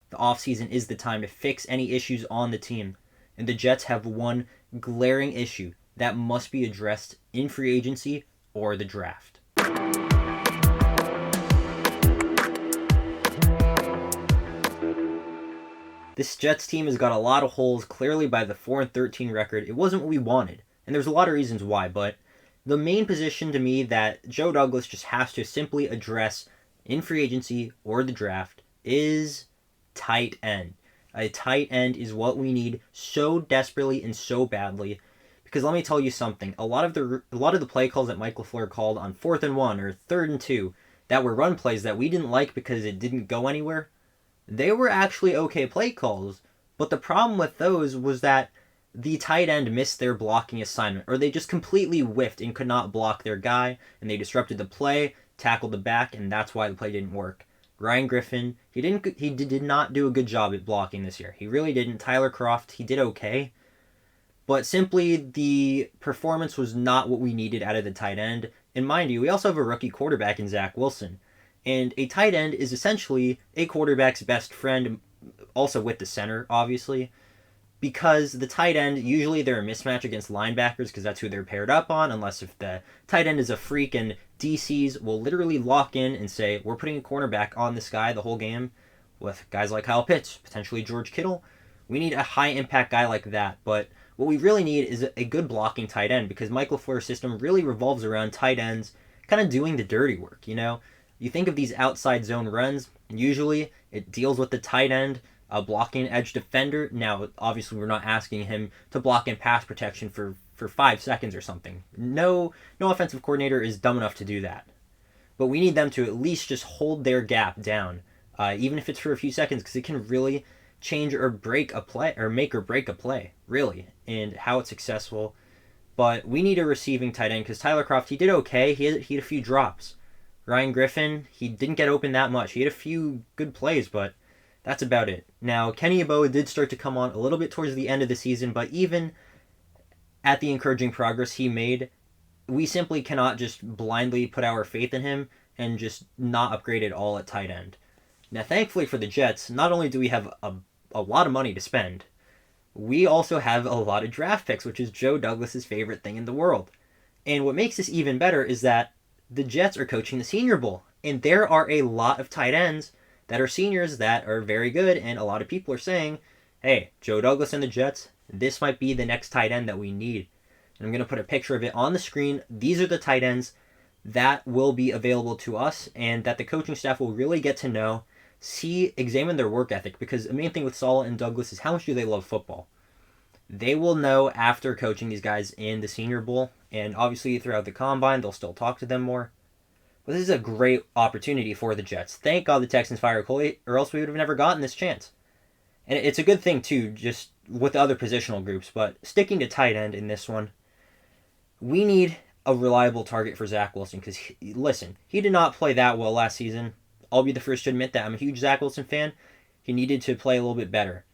the offseason is the time to fix any issues on the team. And the Jets have one glaring issue that must be addressed in free agency or the draft. This Jets team has got a lot of holes, clearly by the 4-13 record. It wasn't what we wanted, and there's a lot of reasons why, but the main position to me that Joe Douglas just has to simply address in free agency or the draft is tight end. A tight end is what we need so desperately and so badly. Because let me tell you something, a lot of the play calls that Mike LaFleur called on 4th and 1 or 3rd and 2 that were run plays that we didn't like because it didn't go anywhere, they were actually okay play calls. But the problem with those was that the tight end missed their blocking assignment, or they just completely whiffed and could not block their guy, and they disrupted the play, tackled the back, and that's why the play didn't work. Ryan Griffin, he did not do a good job at blocking this year. He really didn't. Tyler Kroft, he did okay. But simply, the performance was not what we needed out of the tight end. And mind you, we also have a rookie quarterback in Zach Wilson. And a tight end is essentially a quarterback's best friend, also with the center, obviously. Because the tight end, usually they're a mismatch against linebackers because that's who they're paired up on, unless if the tight end is a freak and DCs will literally lock in and say, we're putting a cornerback on this guy the whole game with guys like Kyle Pitts, potentially George Kittle. We need a high-impact guy like that, but what we really need is a good blocking tight end because Mike LaFleur's system really revolves around tight ends kind of doing the dirty work, you know? You think of these outside zone runs, usually it deals with the tight end, a blocking edge defender. Now, obviously, we're not asking him to block in pass protection for 5 seconds or something. No offensive coordinator is dumb enough to do that. But we need them to at least just hold their gap down, even if it's for a few seconds, because it can really change or break a play, or make or break a play, really, and how it's successful. But we need a receiving tight end, because Tyler Kroft, he did okay. He had a few drops. Ryan Griffin, he didn't get open that much. He had a few good plays, but that's about it. Now, Kenny Yeboah did start to come on a little bit towards the end of the season, but even at the encouraging progress he made, we simply cannot just blindly put our faith in him and just not upgrade at all at tight end. Now, thankfully for the Jets, not only do we have a lot of money to spend, we also have a lot of draft picks, which is Joe Douglas's favorite thing in the world. And what makes this even better is that the Jets are coaching the Senior Bowl, and there are a lot of tight ends that are seniors that are very good, and a lot of people are saying, hey, Joe Douglas and the Jets, this might be the next tight end that we need. And I'm going to put a picture of it on the screen. These are the tight ends that will be available to us and that the coaching staff will really get to know, examine their work ethic, because the main thing with Saleh and Douglas is how much do they love football. They will know after coaching these guys in the Senior Bowl, and obviously throughout the Combine, they'll still talk to them more. But this is a great opportunity for the Jets. Thank God the Texans fired Coley, or else we would have never gotten this chance. And it's a good thing, too, just with the other positional groups. But sticking to tight end in this one, we need a reliable target for Zach Wilson. Because, listen, he did not play that well last season. I'll be the first to admit that. I'm a huge Zach Wilson fan. He needed to play a little bit better.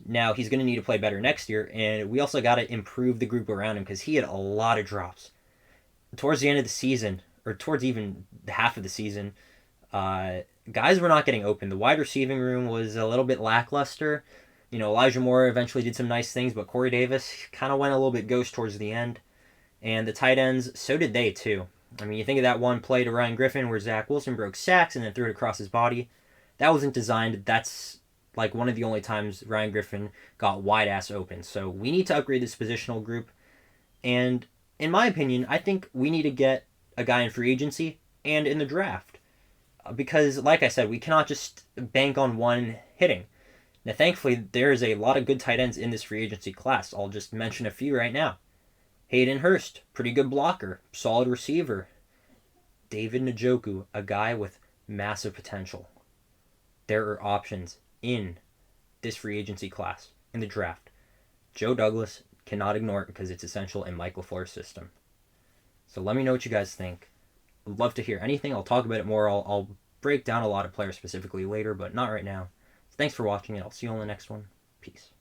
Now, he's going to need to play better next year. And we also got to improve the group around him because he had a lot of drops. Towards the end of the season, or towards even the half of the season, guys were not getting open. The wide receiving room was a little bit lackluster. You know, Elijah Moore eventually did some nice things, but Corey Davis kind of went a little bit ghost towards the end. And the tight ends, so did they too. I mean, you think of that one play to Ryan Griffin where Zach Wilson broke sacks and then threw it across his body. That wasn't designed. That's like one of the only times Ryan Griffin got wide-ass open. So we need to upgrade this positional group. And in my opinion, I think we need to get a guy in free agency and in the draft. Because, like I said, we cannot just bank on one hitting. Now, thankfully, there's a lot of good tight ends in this free agency class. I'll just mention a few right now. Hayden Hurst, pretty good blocker, solid receiver. David Njoku, a guy with massive potential. There are options in this free agency class, in the draft. Joe Douglas cannot ignore it because it's essential in Mike LaFleur's system. So let me know what you guys think. I'd love to hear anything. I'll talk about it more. I'll break down a lot of players specifically later, but not right now. So thanks for watching, and I'll see you on the next one. Peace.